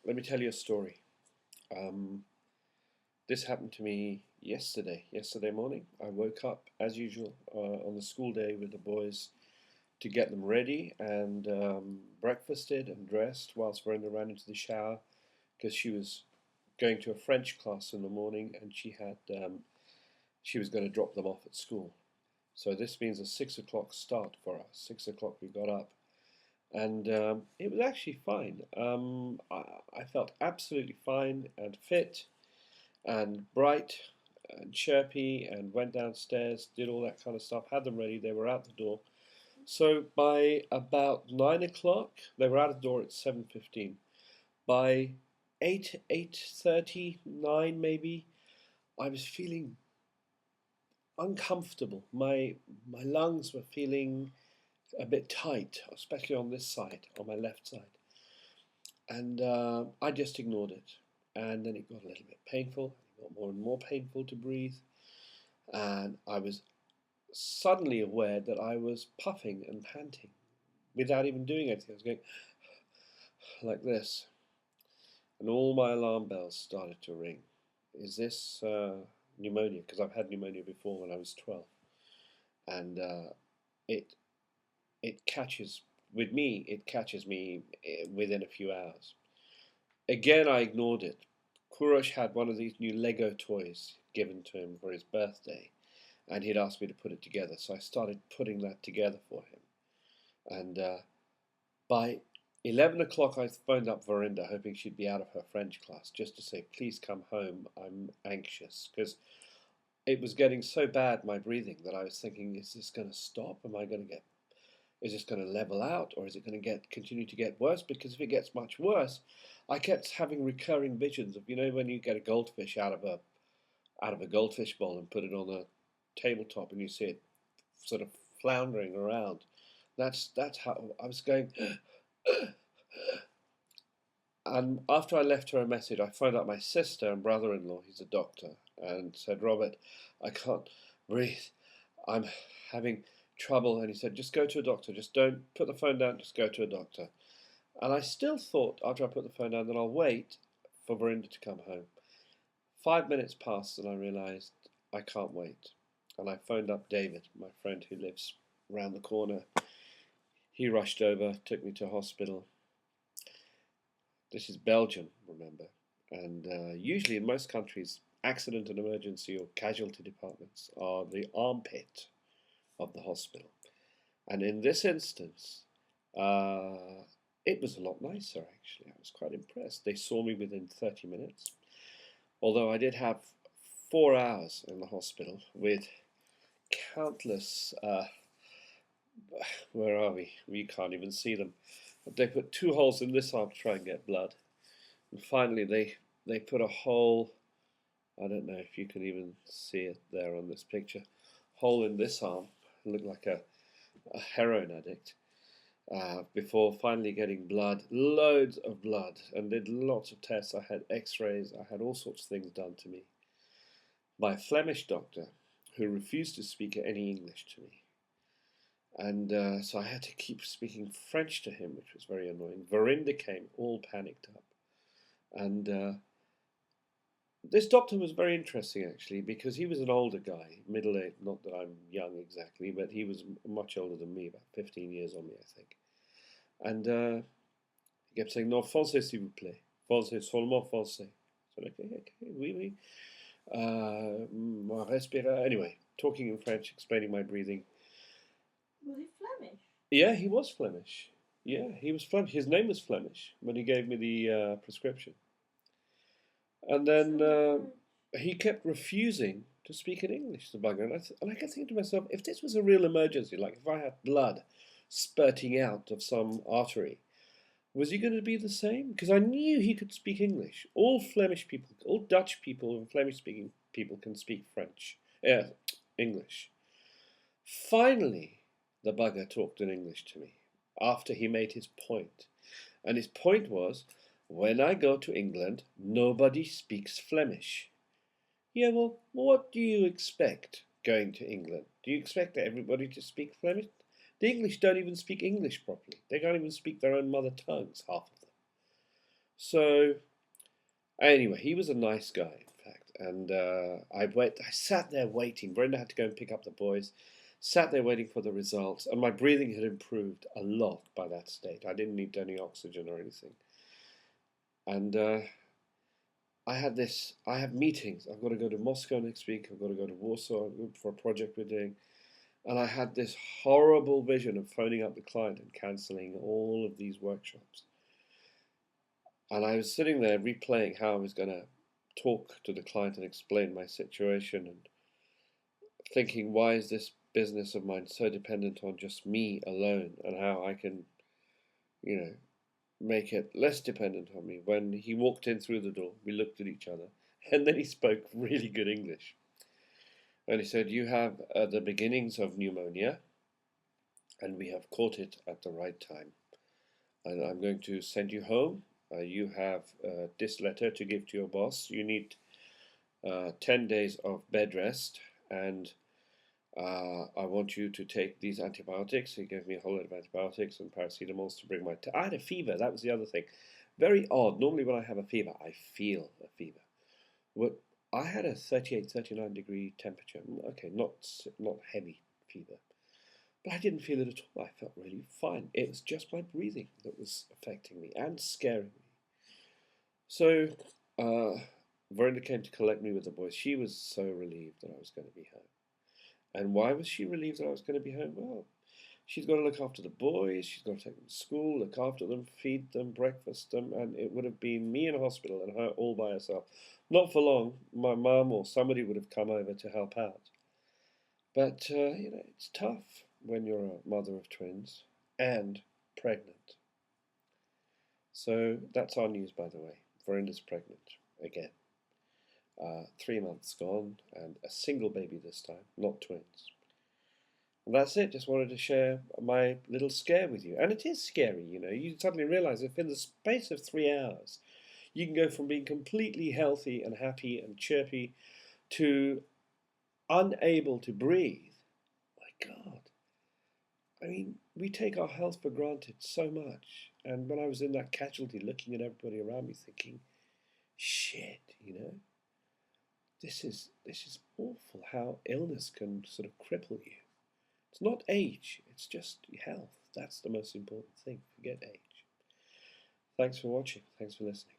let me tell you a story. Um, this happened to me yesterday morning. I woke up as usual on the school day with the boys to get them ready and breakfasted and dressed whilst Verena ran into the shower because she was going to a French class in the morning and she was going to drop them off at school. So this means a 6 o'clock start for us. 6 o'clock we got up and it was actually fine. I felt absolutely fine and fit and bright and chirpy and went downstairs, did all that kind of stuff, had them ready, they were out the door. So by about 9 o'clock, they were out of the door at 7:15. By 8:30, 9 maybe, I was feeling uncomfortable. My lungs were feeling a bit tight, especially on this side, on my left side. And I just ignored it. And then it got a little bit painful, it got more and more painful to breathe. And I was suddenly aware that I was puffing and panting without even doing anything. I was going like this. And all my alarm bells started to ring. Is this pneumonia? Because I've had pneumonia before when I was 12. And it, it catches, with me, it catches me within a few hours. Again, I ignored it. Kurosh had one of these new Lego toys given to him for his birthday, and he'd asked me to put it together. So I started putting that together for him. And by 11 o'clock, I phoned up Verinda, hoping she'd be out of her French class, just to say, please come home. I'm anxious. Because it was getting so bad, my breathing, that I was thinking, is this going to stop? Am I going to get is this going to level out, or is it going to continue to get worse? Because if it gets much worse, I kept having recurring visions of when you get a goldfish out of a goldfish bowl and put it on a tabletop and you see it sort of floundering around. That's how I was going. And after I left her a message, I phoned up my sister and brother-in-law. He's a doctor, and said, Robert, I can't breathe. I'm having trouble. And he said, just go to a doctor. Just don't put the phone down. Just go to a doctor. And I still thought, after I put the phone down, that I'll wait for Verinda to come home. 5 minutes passed, and I realized I can't wait. And I phoned up David, my friend who lives round the corner. He rushed over, took me to hospital. This is Belgium, remember. And usually in most countries, accident and emergency or casualty departments are the armpit of the hospital. And in this instance, it was a lot nicer, actually. I was quite impressed. They saw me within 30 minutes, although I did have 4 hours in the hospital with countless, where are we? We can't even see them. But they put two holes in this arm to try and get blood. And finally, they put a hole, I don't know if you can even see it there on this picture, hole in this arm. It looked like a heroin addict. Before finally getting blood, loads of blood, and did lots of tests. I had x-rays, I had all sorts of things done to me by a Flemish doctor who refused to speak any English to me. And so I had to keep speaking French to him, which was very annoying. Verinda came all panicked up. And this doctor was very interesting, actually, because he was an older guy, middle-aged, not that I'm young exactly, but he was much older than me, about 15 years on me, I think. And he kept saying, non, français, s'il vous plaît. Français, seulement français. So, okay, oui, oui. Respirer. Anyway, talking in French, explaining my breathing. Was he Flemish? Yeah, he was Flemish. Yeah, he was Flemish. His name was Flemish when he gave me the prescription. And then he kept refusing to speak in English, the bugger. And I kept thinking to myself, if this was a real emergency, like if I had blood spurting out of some artery, was he going to be the same? Because I knew he could speak English. All Flemish people, all Dutch people and Flemish-speaking people can speak French, English. Finally, the bugger talked in English to me after he made his point. And his point was, when I go to England, nobody speaks Flemish. Yeah, well, what do you expect going to England? Do you expect everybody to speak Flemish? The English don't even speak English properly. They can't even speak their own mother tongues, half of them. So anyway, he was a nice guy, in fact, and I sat there waiting. Brenda had to go and pick up the boys. Sat there waiting for the results, and my breathing had improved a lot by that stage. I didn't need any oxygen or anything, and I have meetings. I've got to go to Moscow next week. I've got to go to Warsaw for a project we're doing. And I had this horrible vision of phoning up the client and cancelling all of these workshops. And I was sitting there replaying how I was going to talk to the client and explain my situation and thinking, why is this business of mine so dependent on just me alone, and how I can, you know, make it less dependent on me. When he walked in through the door, we looked at each other, and then he spoke really good English. And he said, you have the beginnings of pneumonia, and we have caught it at the right time. And I'm going to send you home. You have this letter to give to your boss. You need 10 days of bed rest, and I want you to take these antibiotics. He gave me a whole lot of antibiotics and paracetamols to bring my... I had a fever, that was the other thing. Very odd. Normally when I have a fever, I feel a fever. What I had a 38, 39 degree temperature. Okay, not heavy fever. But I didn't feel it at all. I felt really fine. It was just my breathing that was affecting me and scaring me. So Verna came to collect me with the boys. She was so relieved that I was going to be home. And why was she relieved that I was going to be home? Well, she's got to look after the boys, she's got to take them to school, look after them, feed them, breakfast them, and it would have been me in hospital and her all by herself. Not for long. My mum or somebody would have come over to help out. But, it's tough when you're a mother of twins and pregnant. So that's our news, by the way. Verinda's pregnant again. 3 months gone, and a single baby this time, not twins. And that's it. Just wanted to share my little scare with you. And it is scary, You suddenly realize if in the space of 3 hours, you can go from being completely healthy and happy and chirpy to unable to breathe. My God. I mean, we take our health for granted so much. And when I was in that casualty looking at everybody around me thinking, shit, this is awful how illness can sort of cripple you. It's not age, it's just health. That's the most important thing. Forget age. Thanks for watching. Thanks for listening.